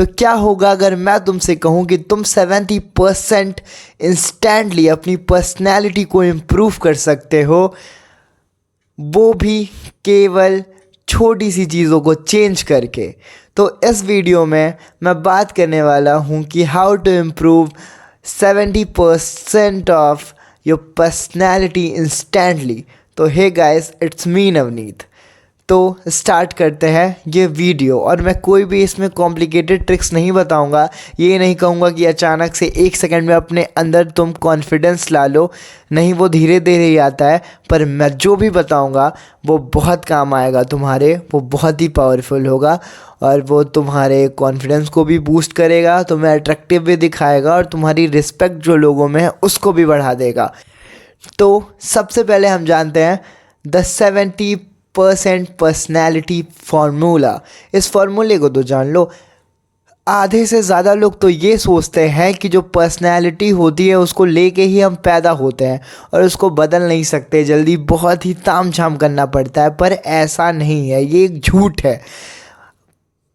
तो क्या होगा अगर मैं तुमसे कहूँ कि तुम 70% इंस्टेंटली अपनी पर्सनैलिटी को इम्प्रूव कर सकते हो, वो भी केवल छोटी सी चीज़ों को चेंज करके। तो इस वीडियो में मैं बात करने वाला हूँ कि how to improve 70% of your personality instantly. तो hey guys, it's me Navneet. तो स्टार्ट करते हैं ये वीडियो। और मैं कोई भी इसमें कॉम्प्लिकेटेड ट्रिक्स नहीं बताऊंगा। ये नहीं कहूँगा कि अचानक से 1 सेकंड में अपने अंदर तुम कॉन्फिडेंस ला लो, नहीं, वो धीरे धीरे ही आता है। पर मैं जो भी बताऊंगा वो बहुत काम आएगा तुम्हारे, वो बहुत ही पावरफुल होगा और वो तुम्हारे कॉन्फिडेंस को भी बूस्ट करेगा, तुम्हें अट्रैक्टिव भी दिखाएगा और तुम्हारी रिस्पेक्ट जो लोगों में है उसको भी बढ़ा देगा। तो सबसे पहले हम जानते हैं द 70% पर्सनैलिटी फार्मूला। इस फार्मूले को तो जान लो। आधे से ज़्यादा लोग तो ये सोचते हैं कि जो पर्सनैलिटी होती है उसको लेके ही हम पैदा होते हैं और उसको बदल नहीं सकते जल्दी, बहुत ही ताम झाम करना पड़ता है। पर ऐसा नहीं है, ये एक झूठ है।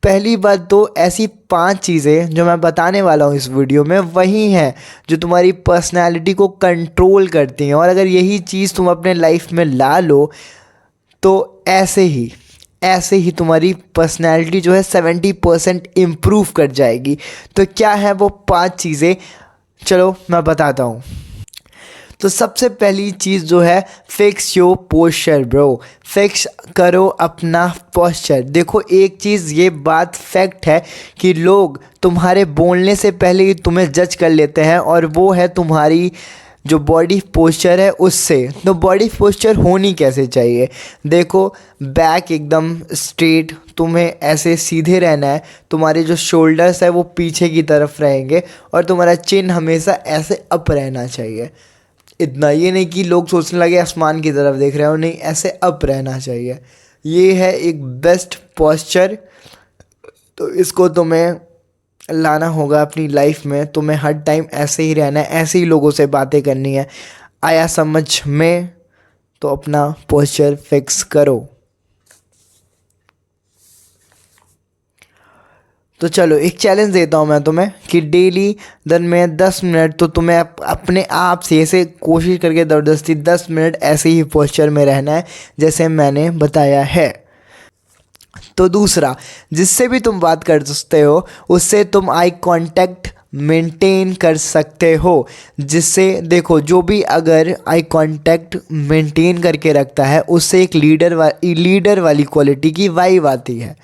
पहली बात तो ऐसी 5 चीज़ें जो मैं बताने वाला हूँ इस वीडियो में वही हैं जो तुम्हारी पर्सनैलिटी को कंट्रोल करती हैं। और अगर यही चीज़ तुम अपने लाइफ में ला लो तो ऐसे ही तुम्हारी पर्सनैलिटी जो है 70% इम्प्रूव कर जाएगी। तो क्या है वो 5 चीज़ें, चलो मैं बताता हूँ। तो सबसे पहली चीज़ जो है, fix your posture bro. Fix करो अपना पोस्चर। देखो, एक चीज़ ये बात फैक्ट है कि लोग तुम्हारे बोलने से पहले ही तुम्हें जज कर लेते हैं और वो है तुम्हारी जो बॉडी पोस्चर है उससे। तो बॉडी पोस्चर होनी कैसे चाहिए? देखो, बैक एकदम स्ट्रेट, तुम्हें ऐसे सीधे रहना है। तुम्हारे जो शोल्डर्स है वो पीछे की तरफ रहेंगे और तुम्हारा चिन हमेशा ऐसे अप रहना चाहिए। इतना, ये नहीं कि लोग सोचने लगे आसमान की तरफ देख रहे हो, नहीं, ऐसे अप रहना चाहिए। ये है एक बेस्ट पोस्चर। तो इसको तुम्हें लाना होगा अपनी लाइफ में। तुम्हें हर टाइम ऐसे ही रहना है, ऐसे ही लोगों से बातें करनी है। आया समझ में? तो अपना पोस्चर फिक्स करो। तो चलो एक चैलेंज देता हूँ मैं तुम्हें कि डेली दिन में 10 मिनट तो तुम्हें अपने आप से ऐसे कोशिश करके ज़बरदस्ती 10 मिनट ऐसे ही पोस्चर में रहना है जैसे मैंने बताया है। तो दूसरा, जिससे भी तुम बात कर सकते हो उससे तुम आई कांटेक्ट मेंटेन कर सकते हो। जिससे देखो, जो भी अगर आई कांटेक्ट मेंटेन करके रखता है उससे एक लीडर वाली क्वालिटी की वाइब आती है।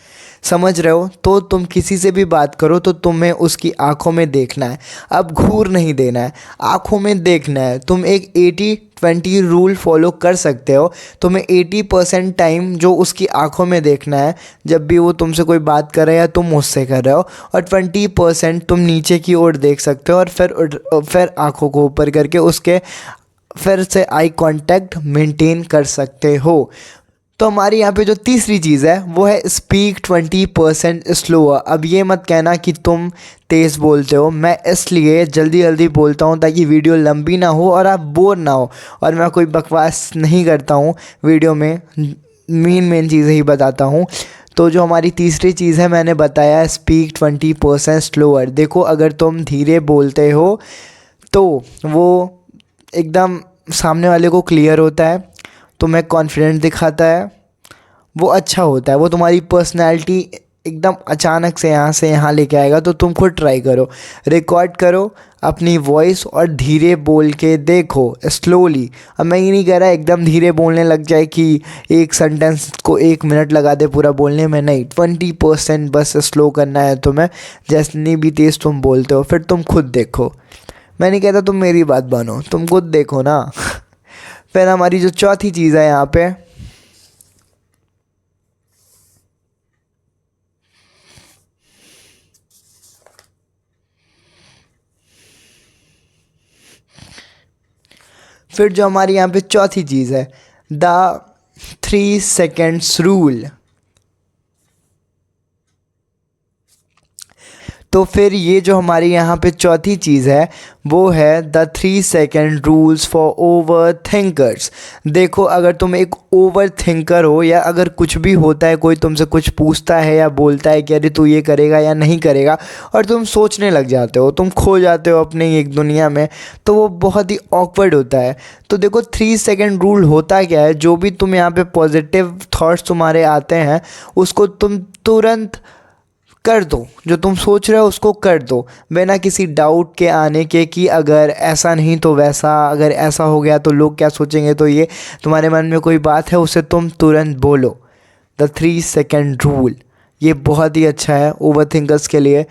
समझ रहे हो? तो तुम किसी से भी बात करो तो तुम्हें उसकी आंखों में देखना है। अब घूर नहीं देना है, आंखों में देखना है। तुम एक 80-20 रूल फॉलो कर सकते हो। तुम्हें 80% टाइम जो उसकी आंखों में देखना है जब भी वो तुमसे कोई बात कर रहा है या तुम उससे कर रहे हो, और 20% तुम नीचे की ओर देख सकते हो और फिर आंखों को ऊपर करके उसके फिर से आई कांटेक्ट मेंटेन कर सकते हो। तो हमारे यहाँ पे जो तीसरी चीज़ है वो है स्पीक 20% स्लोअर। अब ये मत कहना कि तुम तेज़ बोलते हो। मैं इसलिए जल्दी जल्दी बोलता हूँ ताकि वीडियो लंबी ना हो और आप बोर ना हो। और मैं कोई बकवास नहीं करता हूँ वीडियो में, मेन चीज़ें ही बताता हूँ। तो जो हमारी तीसरी चीज़ है मैंने बताया स्पीक 20% स्लोअर। देखो, अगर तुम धीरे बोलते हो तो वो एकदम सामने वाले को क्लियर होता है, तुम्हें कॉन्फिडेंट दिखाता है, वो अच्छा होता है। वो तुम्हारी पर्सनैलिटी एकदम अचानक से यहाँ लेके आएगा। तो तुम खुद ट्राई करो, रिकॉर्ड करो अपनी वॉइस और धीरे बोल के देखो स्लोली। अब मैं ये नहीं कह रहा एकदम धीरे बोलने लग जाए कि एक सेंटेंस को 1 मिनट लगा दे पूरा बोलने में, नहीं, 20% बस स्लो करना है तुम्हें। जितनी भी तेज़ तुम बोलते हो फिर तुम खुद देखो। मैं नहीं कहता तुम मेरी बात मानो, तुम खुद देखो ना। फिर हमारी जो चौथी चीज़ है यहाँ पे, फिर जो हमारी यहाँ पे चौथी चीज़ है द 3 सेकेंड्स रूल। तो फिर ये जो हमारी यहाँ पे चौथी चीज़ है वो है the 3 second rules for over thinkers. देखो, अगर तुम एक ओवर थिंकर हो या अगर कुछ भी होता है, कोई तुमसे कुछ पूछता है या बोलता है कि अरे तू ये करेगा या नहीं करेगा, और तुम सोचने लग जाते हो, तुम खो जाते हो अपनी एक दुनिया में, तो वो बहुत ही ऑकवर्ड होता है। तो देखो 3 सेकेंड रूल होता क्या है, जो भी तुम यहाँ पे पॉजिटिव थॉट्स तुम्हारे आते हैं उसको तुम तुरंत कर दो, जो तुम सोच रहे हो उसको कर दो बिना किसी डाउट के आने के कि अगर ऐसा नहीं तो वैसा, अगर ऐसा हो गया तो लोग क्या सोचेंगे, तो ये तुम्हारे मन में कोई बात है उसे तुम तुरंत बोलो। द 3 सेकेंड रूल ये बहुत ही अच्छा है ओवर थिंकर्स के लिए,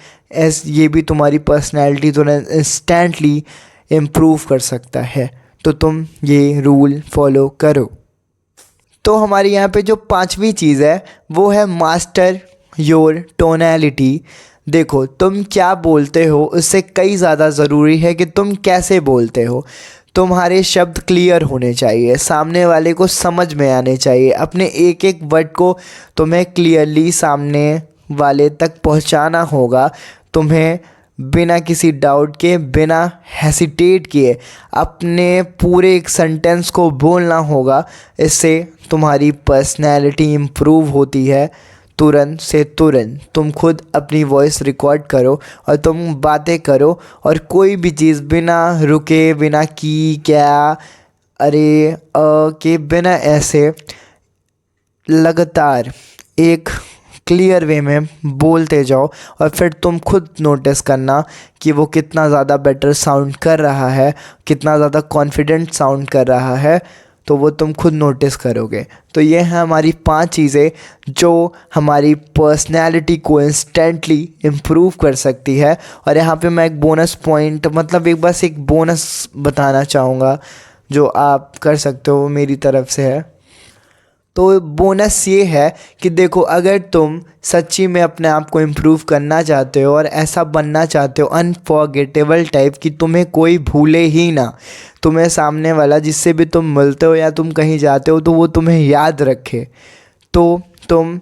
ये भी तुम्हारी पर्सनैलिटी तुरंत इंस्टेंटली इम्प्रूव कर सकता है। तो तुम ये रूल फॉलो करो। तो हमारी यहाँ पे जो पांचवी चीज़ है वो है मास्टर योर टोनैलिटी। देखो, तुम क्या बोलते हो उससे कई ज़्यादा ज़रूरी है कि तुम कैसे बोलते हो। तुम्हारे शब्द क्लियर होने चाहिए, सामने वाले को समझ में आने चाहिए। अपने एक एक वर्ड को तुम्हें क्लियरली सामने वाले तक पहुंचाना होगा। तुम्हें बिना किसी डाउट के, बिना हेसिटेट किए अपने पूरे एक सेंटेंस को बोलना होगा। इससे तुम्हारी पर्सनैलिटी इम्प्रूव होती है। तुरंत से तुरंत तुम खुद अपनी वॉइस रिकॉर्ड करो और तुम बातें करो, और कोई भी चीज़ बिना रुके, बिना की, क्या, अरे, के बिना ऐसे लगातार एक क्लियर वे में बोलते जाओ। और फिर तुम खुद नोटिस करना कि वो कितना ज़्यादा बेटर साउंड कर रहा है, कितना ज़्यादा कॉन्फिडेंट साउंड कर रहा है, तो वो तुम खुद नोटिस करोगे। तो ये है हमारी 5 चीज़ें जो हमारी पर्सनैलिटी को इंस्टेंटली इम्प्रूव कर सकती है। और यहाँ पे मैं एक बोनस पॉइंट, मतलब बस एक बोनस बताना चाहूँगा जो आप कर सकते हो, मेरी तरफ से है। तो बोनस ये है कि देखो, अगर तुम सच्ची में अपने आप को इम्प्रूव करना चाहते हो और ऐसा बनना चाहते हो अनफॉरगेटेबल टाइप कि तुम्हें कोई भूले ही ना, तुम्हें सामने वाला जिससे भी तुम मिलते हो या तुम कहीं जाते हो तो वो तुम्हें याद रखे, तो तुम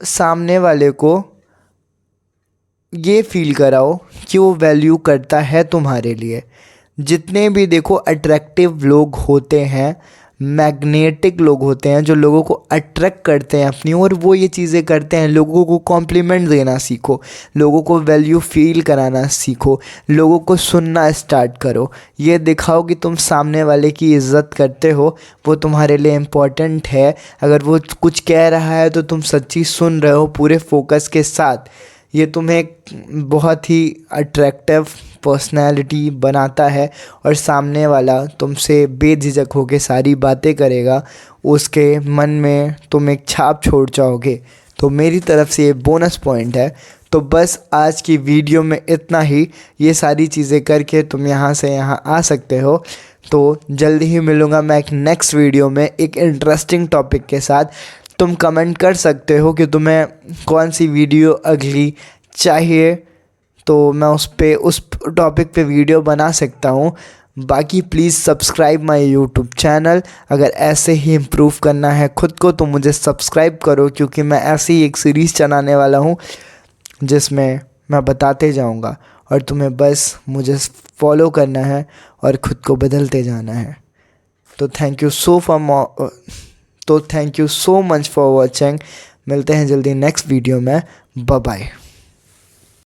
सामने वाले को ये फील कराओ कि वो वैल्यू करता है तुम्हारे लिए। जितने भी देखो अट्रैक्टिव लोग होते हैं, मैग्नेटिक लोग होते हैं, जो लोगों को अट्रैक्ट करते हैं अपनी ओर, वो ये चीज़ें करते हैं। लोगों को कॉम्प्लीमेंट देना सीखो, लोगों को वैल्यू फील कराना सीखो, लोगों को सुनना स्टार्ट करो। ये दिखाओ कि तुम सामने वाले की इज़्ज़त करते हो, वो तुम्हारे लिए इम्पॉर्टेंट है। अगर वो कुछ कह रहा है तो तुम सच्ची सुन रहे हो पूरे फोकस के साथ। ये तुम्हें एक बहुत ही अट्रैक्टिव पर्सनैलिटी बनाता है और सामने वाला तुमसे बेझिझक होकर सारी बातें करेगा, उसके मन में तुम एक छाप छोड़ जाओगे। तो मेरी तरफ से ये बोनस पॉइंट है। तो बस आज की वीडियो में इतना ही। ये सारी चीज़ें करके तुम यहाँ से यहाँ आ सकते हो। तो जल्दी ही मिलूँगा मैं एक नेक्स्ट वीडियो में एक इंटरेस्टिंग टॉपिक के साथ। तुम कमेंट कर सकते हो कि तुम्हें कौन सी वीडियो अगली चाहिए, तो मैं उस टॉपिक पे वीडियो बना सकता हूँ। बाकी please subscribe my YouTube channel. अगर ऐसे ही इम्प्रूव करना है खुद को तो मुझे सब्सक्राइब करो, क्योंकि मैं ऐसी ही एक सीरीज़ चलाने वाला हूँ जिसमें मैं बताते जाऊँगा और तुम्हें बस मुझे फॉलो करना है और ख़ुद को बदलते जाना है। तो thank you so much for watching. मिलते हैं जल्दी नेक्स्ट वीडियो में। Bye bye.